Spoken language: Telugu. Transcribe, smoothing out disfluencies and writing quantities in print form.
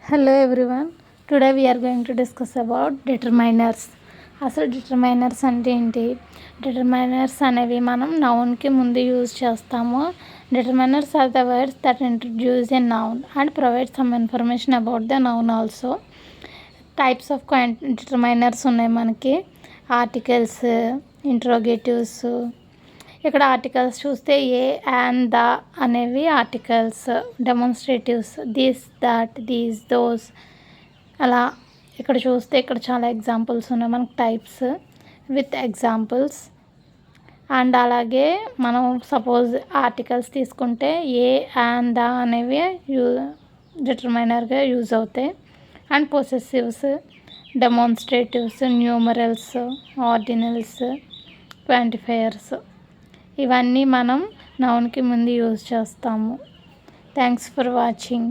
Hello everyone. Today we are going to discuss about determiners. అసలు డిటర్మైనర్స్ అంటే ఏంటి? డిటర్మైనర్స్ అనేవి మనం నౌన్కి ముందు యూజ్ చేస్తాము. Determiners are the words that introduce a noun and provide some information about the noun also. Types of determiners ఉన్నాయి మనకి. Articles, interrogatives. ఇక్కడ ఆర్టికల్స్ చూస్తే ఏ అండ్ ద అనేవి articles. Demonstratives this, that, these, those. అలా ఇక్కడ చూస్తే ఇక్కడ చాలా ఎగ్జాంపుల్స్ ఉన్నాయి మనకు, టైప్స్ విత్ ఎగ్జాంపుల్స్. అండ్ అలాగే మనం సపోజ్ ఆర్టికల్స్ తీసుకుంటే ఏ అండ్ ద అనేవి డిటర్మైనర్గా యూజ్ అవుతాయి. And possessives, demonstratives, numerals, ordinals, quantifiers, ఇవన్నీ మనం నౌన్కి ముందు యూజ్ చేస్తాము. Thanks for watching.